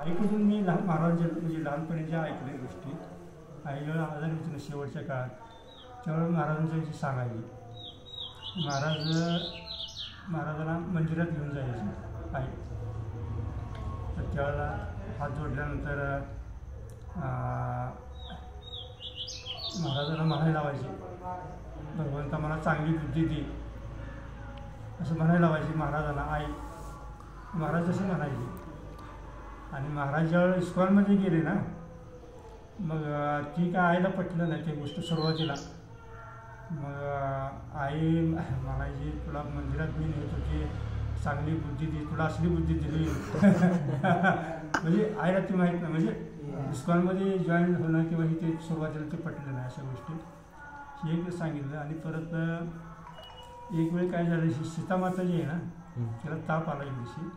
आईकडून मी महाराज म्हणजे लहानपणीच्या ऐकल्या गोष्टी. आई जेव्हा आजारी होती ना शेवटच्या काळात, त्यावेळेला महाराजांच्या विषयी सांगायची. महाराजांना मंदिरात घेऊन जायचे आई. तर त्यावेळेला हात जोडल्यानंतर महाराजांना म्हणायला लावायचे, भगवंता मला चांगली बुद्धी दे, असं म्हणायला लावायची महाराजांना आई. महाराज तसे म्हणायचे. आणि महाराज ज्यावेळेला इस्कॉनमध्ये गेले ना, मग ती काय आईला पटलं नाही ते गोष्ट सुरुवातीला. मग आई म्हणायची, तुला मंदिरात मी नेत होती, चांगली बुद्धी दी, तुला असली बुद्धी दिली. म्हणजे आईला ती माहीत नाही, म्हणजे इस्कॉनमध्ये जॉईन होणं किंवा ही ते सुरुवातीला ते पटलं नाही अशा गोष्टी. हे एक सांगितलं. आणि परत एक वेळ काय झालं, सीतामाता जी आहे ना, तिला ताप आला एक दिवशी.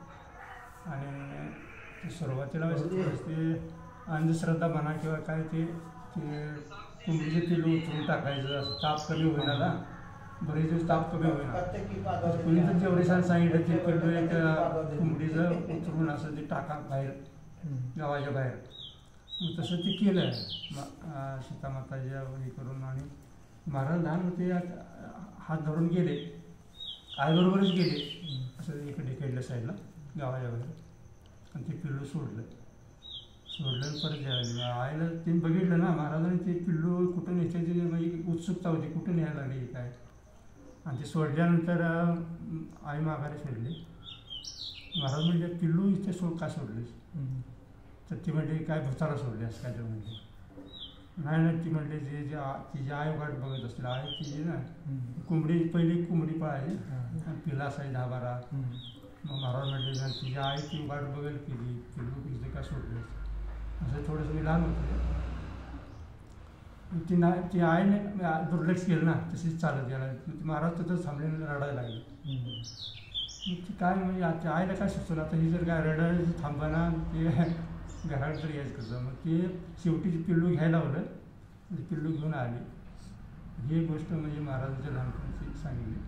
आणि सुरुवातीला ते अंधश्रद्धा म्हणा किंवा काय ते कोंबडीचे पिलू उचलून टाकायचं, असं ताप कमी होईना ना, बरेच दिवस ताप कमी होईना. कुणी तर तेवढे सांगितलं ते पिल्लू एक कोंबडीचं उचलून असं ते टाका बाहेर, गावाच्या बाहेर. मग तसं ते केलं सीतामाताच्या हे करून. आणि महाराज लहान होते, हात धरून गेले, आईबरोबरच गेले असं इकडल्या साईडला गावाच्या बाहेर. आणि ते पिल्लू सोडलं परत द्यायला. आईला ते बघितलं ना महाराजांनी, ते पिल्लू कुठून न्यायची म्हणजे उत्सुकता होती, कुठून न्यायला लागली काय. आणि ते सोडल्यानंतर आई माघारी सोडली. महाराज म्हणजे पिल्लू इथे का सोडलीस? तर ती म्हणली काय भुताला सोडल्यास काय? तर म्हणली नाही. ती म्हणली तिची आई वाट बघत असतील. आई तिची ना कोंबडी, पहिली कोंबडी पळायची आणि पिल्ला असायची 10-12. मग महाराज म्हणले तिची आई ती वाट बघेल केली, पिल्लू इथे का सोडलीस? असं थोडंसं मी लहान होतं. ती आईने दुर्लक्ष केलं ना, तशीच चालत गेला. महाराज तिथं थांबलेलं रडायला लागले. मग ती काय म्हणजे आईला काय सुचलं, आता ही जर काय रडायला थांबाना ते घरात तरी यायचं कसं. मग ते शेवटी पिल्लू घ्यायला लावलं, पिल्लू घेऊन आली. ही गोष्ट म्हणजे महाराजांच्या लहानपणीची सांगितली.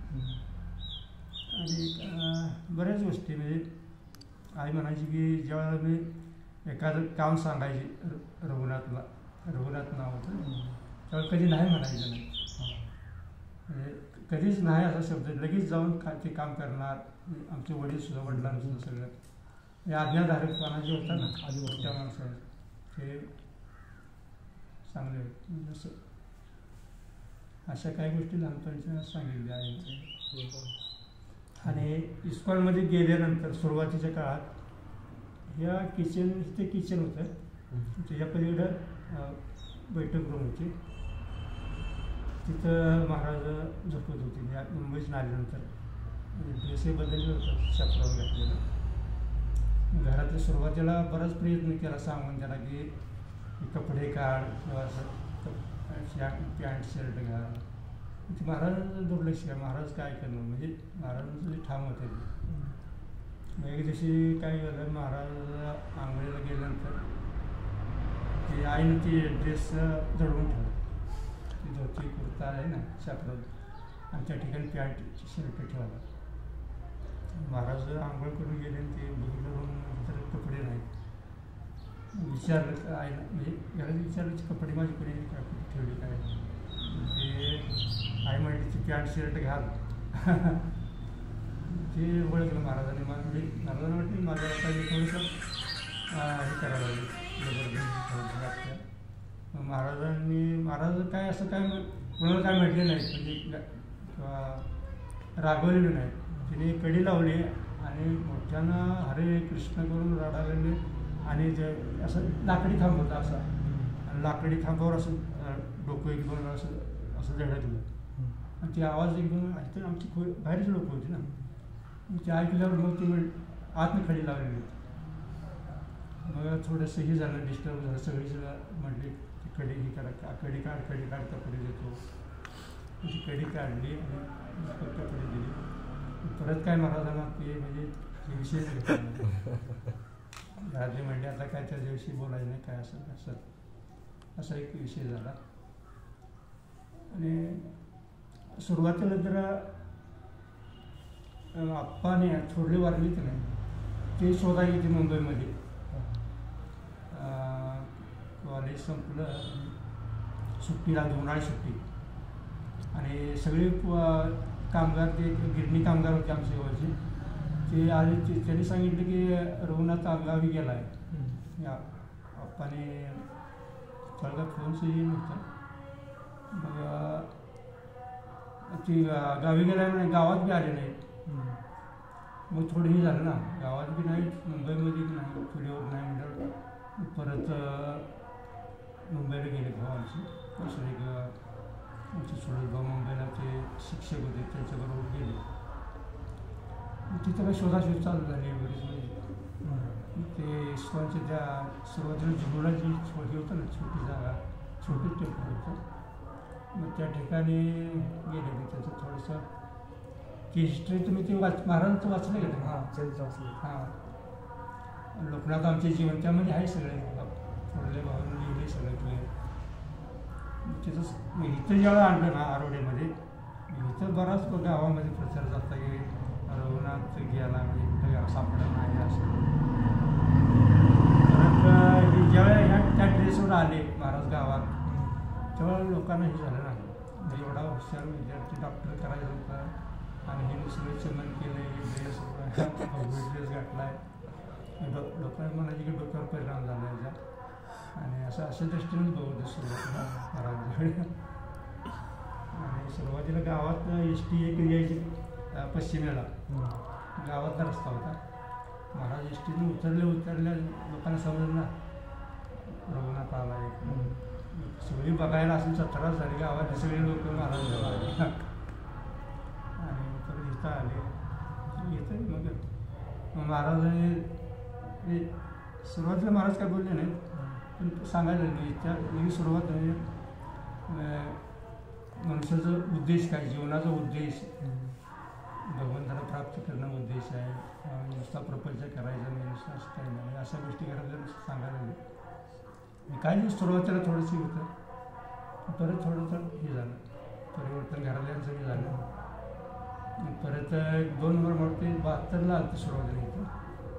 आणि बऱ्याच गोष्टी म्हणजे आई म्हणायची की ज्यावेळेला मी एखादं काम सांगायची रघुनाथ नाव होतं, त्यावेळेला कधी नाही म्हणायचं नाही. म्हणजे कधीच नाही असा शब्द, लगेच जाऊन ते काम करणार. आमचे वडीलसुद्धा, वडिलांसुद्धा सगळं हे आज्ञाधारकपणा जे होता ना आधी मोठ्या माणसाचं, ते चांगले म्हणजे असं अशा काही गोष्टी लहानपणीच्या सांगितल्या आहेत. आणि इस्कॉनमध्ये गेल्यानंतर सुरुवातीच्या काळात या ते किचन होतं, त्याच्या पलीकडं बैठकगृह होती. तिथं महाराज झोपत होते. मुंबईत आल्यानंतर ड्रेसही बदलले होतं, शपरावर घातलेलं. घरातल्या सुरुवातीला बराच प्रयत्न केला सांगून त्याला की कपडे काढ किंवा असं पॅन्ट शर्ट घाल. महाराजांचं दुर्लक्ष आहे. महाराज काय करणार, म्हणजे महाराजांचं जे ठाम होते. मग एक दिवशी काय झालं, महाराज आंघोळीला गेल्यानंतर ते आईनं ती ड्रेस जळवून ठेवलं. ती धोती कुर्ता आहे ना शापरात, आणि त्या ठिकाणी पॅन्ट शर्ट ठेवला. महाराज आंघोळ करून गेले आणि ते बघितलं तर कपडे नाहीत. विचारलं आईला, म्हणजे घरात विचारलं कपडे माझे कडे काय कुठे ठेवले काय. ते आई म्हणली ती पॅन्ट शर्ट घाल. ते ओळखलं महाराजांनी. महाराजांना म्हटलं माझ्या आता थोडंसं हे करायला लागलं जबरदस्त. महाराज काय असं काय कोणाला काय म्हटले नाहीत, म्हणजे किंवा रागवलेले नाहीत. तिने कडी लावली आणि मोठ्यानं हरे कृष्ण करून रडायला. आणि ते असं लाकडी खांब होता असा, आणि लाकडी खांबावर असं डोकं एकदम असं झळकलं. आणि ते आवाज एकदम तर आमची बाहेरची लोकं होती ना, ते ऐकल्यावर मग ती आतनं खडी लावलेली. मग थोडंसं हे झालं, डिस्टर्ब झालं. सगळी म्हटली ती कडी ही करा, कडी काढ कपडे देतो. ती कडी काढली आणि कपडे दिली. परत काय महाराजांना ते म्हणजे विषयच घेतला. घरातले म्हणले आता काय त्या दिवशी बोलायचं नाही काय असं असा एक विषय झाला. आणि सुरुवातीला जरा आप्पाने थोरली वारली की नाही, ते शोधा येते मुंबईमध्ये. संपलं सुट्टीला उन्हाळी सुट्टी आणि सगळे कामगार ते गिरणी कामगार होते आमच्या जवळचे ते आले त्यांनी सांगितलं की रघुनाथ गावी गेला आहे या आप्पाने थोडा फोनचं येईल नव्हतं मग ती गावी गेल्या नाही गावात बी आले नाहीत मग थोडं हे झालं ना गावात बी नाही मुंबईमध्ये बी नाही पुण्यावर नाही म्हटलं परत मुंबईला गेले भाऊ आमचे दुसरे आमचे सोडत भाऊ मुंबईला ते शिक्षक होते त्यांच्याबरोबर गेले तिथं काही शोधाशोध चालू झाली बरीच ते इस्कॉनच्या त्या सुरुवातीला जुहूला जी छोटी होतं ना छोटी जागा छोटी टेम्पल होतं मग त्या ठिकाणी गेले मी त्याचं थोडंसं ती हिस्ट्री तुम्ही ते महाराजांचं वाचलं का तुम्ही? हां चरित्र वाचलं. हां लोकनाथ आमचे जीवन त्यामध्ये आहे सगळे थोडले भावांनी लिहिले सगळे तुले तिथं इथं ज्यावेळेला आणलं ना आरोड्यामध्ये इथं बराच गावामध्ये प्रचार झाला की रघुनाथ गेला म्हणजे कुठं सापडलं नाही असं परत ज्यावेळेला त्या ड्रेसवर आले महाराज गावात त्यावेळेला लोकांना हे झालं ना म्हणजे एवढा हुशार विद्यार्थी डॉक्टर करायचा होता आणि हे दुसरं चमन केलं हे ड्रेस घातला आहे लोकांना म्हणायचे की डोक्यावर परिणाम झाला याचा आणि अशा दृष्टीनेच बघतो सुरुवातीला महाराजांकडे आणि सुरुवातीला गावात एस टी एक यायची पश्चिमेला गावातला रस्ता होता महाराज एस टीने उतरल्या लोकांना समजलं ना रघुनाथ आला एक सगळी बघायला असेल 17 झाली गावात सगळे लोक महाराज आले आणि परत इथं आले येतं मग महाराजांनी सुरुवातीला महाराज काय बोलले नाहीत पण सांगायला नाही त्या सुरुवात म्हणजे मनुष्याचा उद्देश काय जीवनाचा उद्देश भगवंताला प्राप्त करणं उद्देश आहे नुसता प्रपंच करायचा नाही नुसतं असं काही नाही अशा गोष्टी करायला सांगायला नाही काही दिवस सुरुवातीला थोडंसं होतं परत थोडं हे झालं परिवर्तन घरातल्यांचं हे झालं परत 2 नंबर ते 72ला आलं ते सुरुवातीला इथं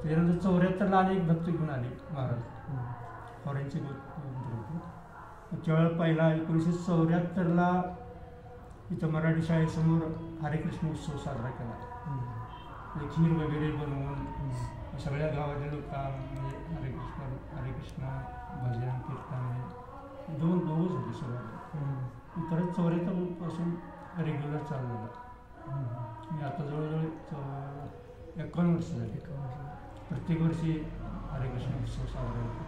त्याच्यानंतर 74ला आणि एक भक्त घेऊन आले महाराज फॉरेनचे होते त्यावेळेला पहिला 1974ला इथं मराठी शाळेसमोर हरेकृष्ण उत्सव साजरा केला खीर वगैरे बनवून सगळ्या गावातील लोक म्हणजे हरेकृष्ण भजन कीर्तन दोघंच होते सुरुवातीला परत 74पासून रेग्युलर चालू झालं मी आता जवळजवळ 51 वर्ष झाली प्रत्येक वर्षी हरेकृष्ण उत्सव साजरा होतो